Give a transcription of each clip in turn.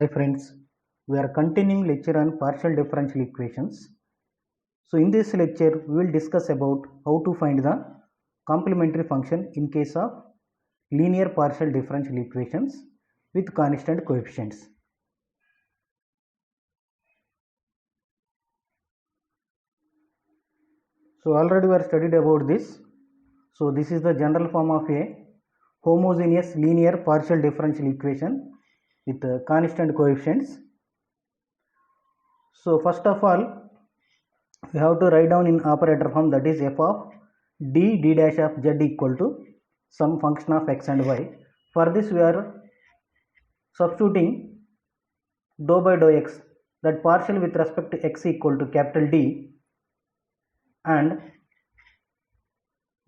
Hi friends, we are continuing lecture on partial differential equations. So in this lecture, we will discuss about how to find the complementary function in case of linear partial differential equations with constant coefficients. So already we are studied about this. So this is the general form of a homogeneous linear partial differential equation with constant coefficients. So first of all, we have to write down in operator form, that is f of d dash of z equal to some function of x and y. For this we are substituting dou by dou x, that partial with respect to x equal to capital D, and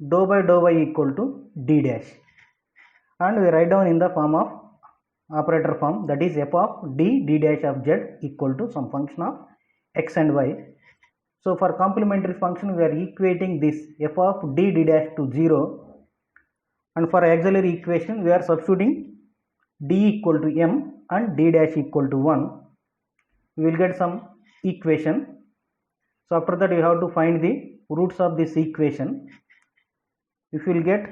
dou by dou y equal to d dash, and we write down in the form of operator form, that is f of d dash of z equal to some function of x and y. So for complementary function we are equating this f of d dash to 0, and for auxiliary equation we are substituting d equal to m and d dash equal to 1. We will get some equation. So after that you have to find the roots of this equation. If you will get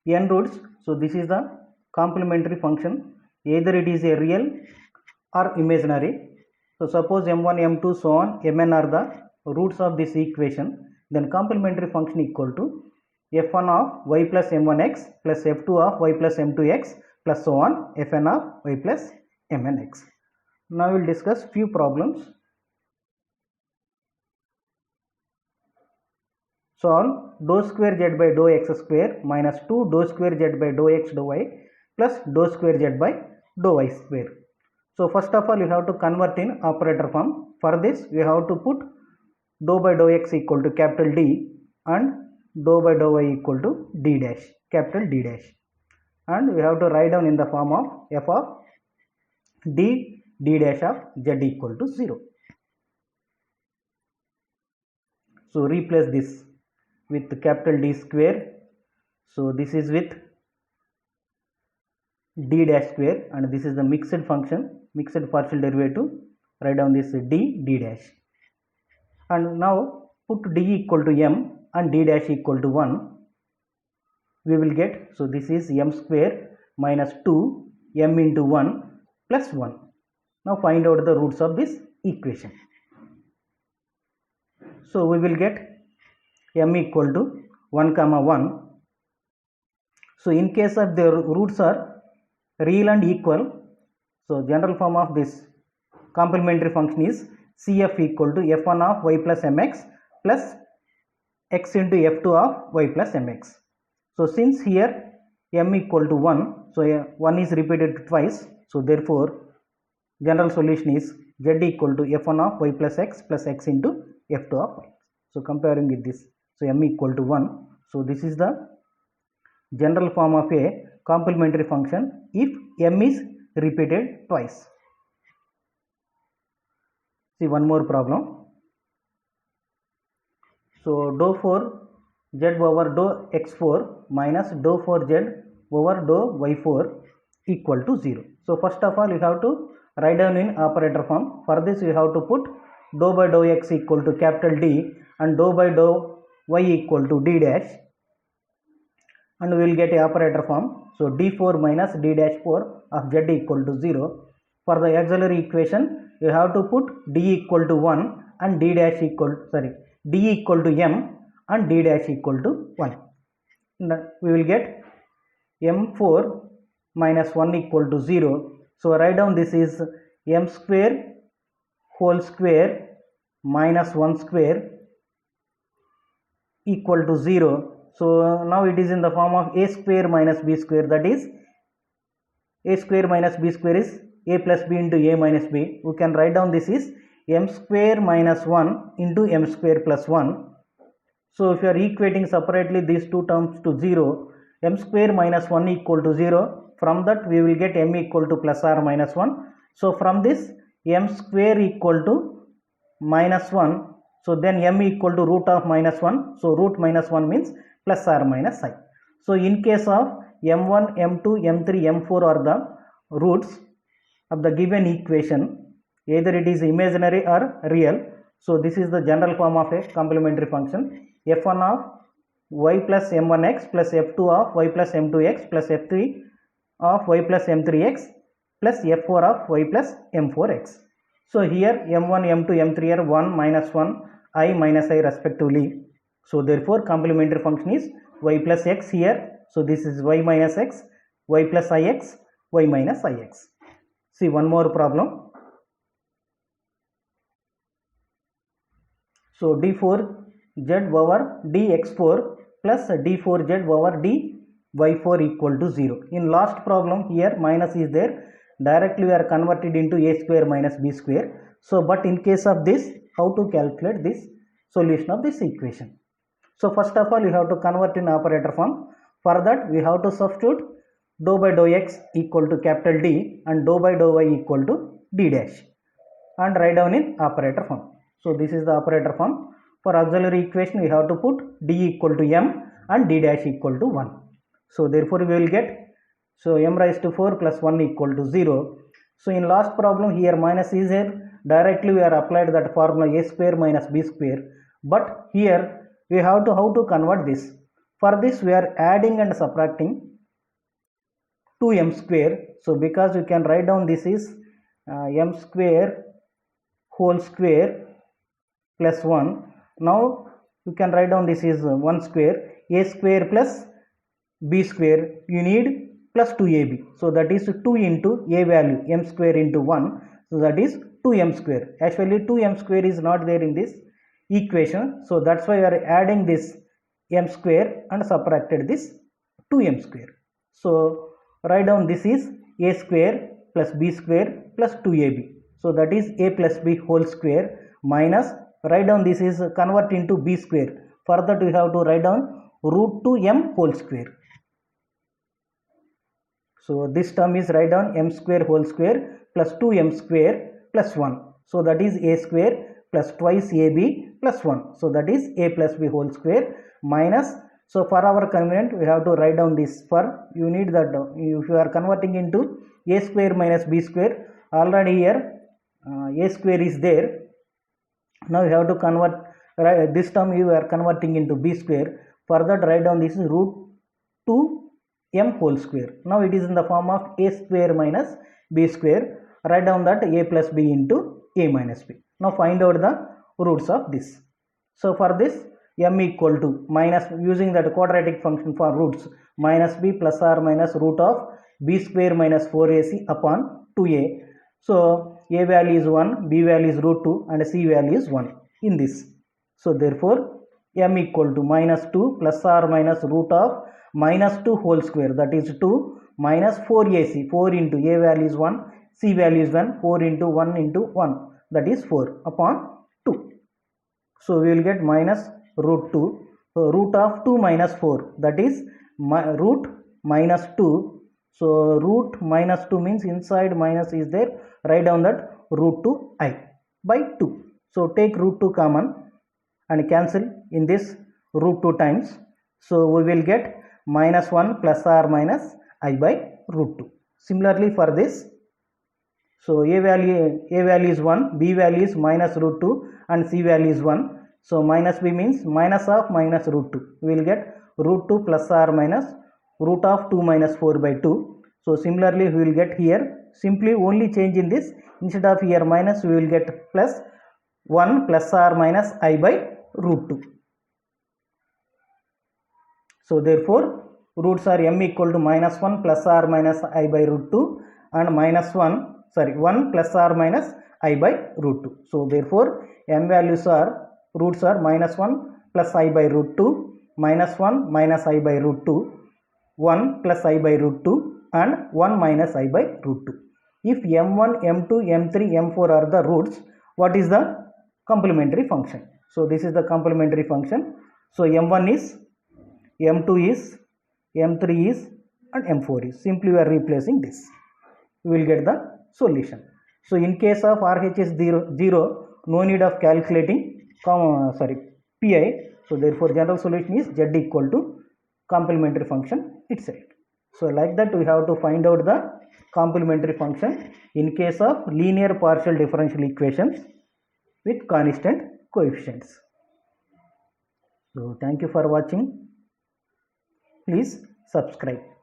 n roots, so this is the complementary function, either it is a real or imaginary. So suppose m1, m2, so on, mn are the roots of this equation, then complementary function equal to f1 of y plus m1x plus f2 of y plus m2x plus so on, fn of y plus mnx. Now we will discuss few problems. Solve dou square z by dou x square minus 2 dou square z by dou x dou y plus dou square z by dou y square. So first of all you have to convert in operator form. For this we have to put dou by dou x equal to capital D and dou by dou y equal to d dash, capital D dash, and we have to write down in the form of f of d dash of z equal to 0. So replace this with capital D square. So this is with d dash square, and this is the mixed function, mixed partial derivative. Write down this d dash, and now put d equal to m and d dash equal to 1. We will get, so this is m square minus 2 m into 1 plus 1. Now find out the roots of this equation. So we will get m equal to 1 comma 1. So in case of the roots are real and equal, so general form of this complementary function is cf equal to f1 of y plus mx plus x into f2 of y plus mx. So since here m equal to 1, so 1 is repeated twice, so therefore general solution is z equal to f1 of y plus x into f2 of y. So comparing with this, so m equal to 1. So this is the general form of a complementary function if m is repeated twice. See one more problem. So dou 4 z over dou x4 minus dou 4z over dou y4 equal to 0. So first of all you have to write down in operator form. For this you have to put dou by dou x equal to capital D and dou by dou y equal to d dash, and we will get a operator form. So d4 minus d dash 4 of z equal to 0. For the auxiliary equation you have to put d equal to 1 and d equal to m and d dash equal to 1. We will get m4 minus 1 equal to 0. So write down this is m square whole square minus 1 square equal to 0. So now it is in the form of a square minus b square, that is a square minus b square is a plus b into a minus b. We can write down this is m square minus 1 into m square plus 1. So if you are equating separately these two terms to 0, m square minus 1 equal to 0, from that we will get m equal to plus or minus 1. So from this m square equal to minus 1, so then m equal to root of minus 1, so root minus 1 means plus or minus I. So in case of m1, m2, m3, m4 are the roots of the given equation, either it is imaginary or real. So this is the general form of a complementary function. f1 of y plus m1x plus f2 of y plus m2x plus f3 of y plus m3x plus f4 of y plus m4x. So here m1, m2, m3 are 1, minus 1, I minus I respectively. So therefore complementary function is y plus x here. So this is y minus x, y plus ix, y minus ix. See one more problem. So d4z over dx4 plus d4z over dy4 equal to 0. In last problem here minus is there. Directly we are converted into a square minus b square. So but in case of this, how to calculate this solution of this equation? So first of all you have to convert in operator form. For that we have to substitute dou by dou x equal to capital D and dou by dou y equal to d dash and write down in operator form. So this is the operator form. For auxiliary equation we have to put d equal to m and d dash equal to 1. So therefore we will get, so m raised to 4 plus 1 equal to 0. So in last problem here minus is here. Directly we are applied that formula a square minus b square. But here we have to how to convert this. For this we are adding and subtracting 2m square. So because you can write down this is m square whole square plus 1. Now you can write down this is 1 square. A square plus b square you need plus 2ab. So that is 2 into a value m square into 1. So that is 2m square. Actually 2m square is not there in this equation. So that's why we are adding this m square and subtracted this 2m square. So write down this is a square plus b square plus 2ab. So that is a plus b whole square minus, write down this is convert into b square. For that we have to write down root 2m whole square. So this term is write down m square whole square plus 2m square plus 1. So that is a square plus twice ab plus 1. So that is a plus b whole square minus, so for our convenient we have to write down this. For you need that if you are converting into a square minus b square, already here a square is there. Now you have to convert, this term you are converting into b square. For that write down this is root 2m whole square. Now it is in the form of a square minus b square. Write down that a plus b into a minus b. Now find out the roots of this. So for this m equal to minus, using that quadratic function for roots, minus b plus or minus root of b square minus 4ac upon 2a. So a value is 1, b value is root 2 and c value is 1 in this. So therefore m equal to minus 2 plus or minus root of minus 2 whole square, that is 2 minus 4ac, 4 into a value is 1, c value is 1, 4 into 1 into 1, that is 4 upon 2. So we will get minus root 2. So root of 2 minus 4, that is root minus 2. So root minus 2 means inside minus is there. Write down that root 2i by 2. So take root 2 common and cancel in this root 2 times. So we will get minus 1 plus or minus I by root 2. Similarly for this, so a value is 1, b value is minus root 2 and c value is 1. So minus b means minus of minus root 2. We will get root 2 plus or minus root of 2 minus 4 by 2. So similarly we will get here, simply only change in this, instead of here minus we will get plus 1 plus or minus I by root 2. So therefore roots are m equal to minus 1 plus or minus I by root 2 and minus 1 plus or minus I by root 2. So therefore m values are, roots are minus 1 plus I by root 2, minus 1 minus I by root 2, 1 plus I by root 2 and 1 minus I by root 2. If m1, m2, m3, m4 are the roots, what is the complementary function? So this is the complementary function. So m1 is, m2 is, m3 is and m4 is. Simply we are replacing this. We will get the solution. So in case of RHS 0, no need of calculating pi. So therefore general solution is z equal to complementary function itself. So like that we have to find out the complementary function in case of linear partial differential equations with constant coefficients. So thank you for watching. Please subscribe.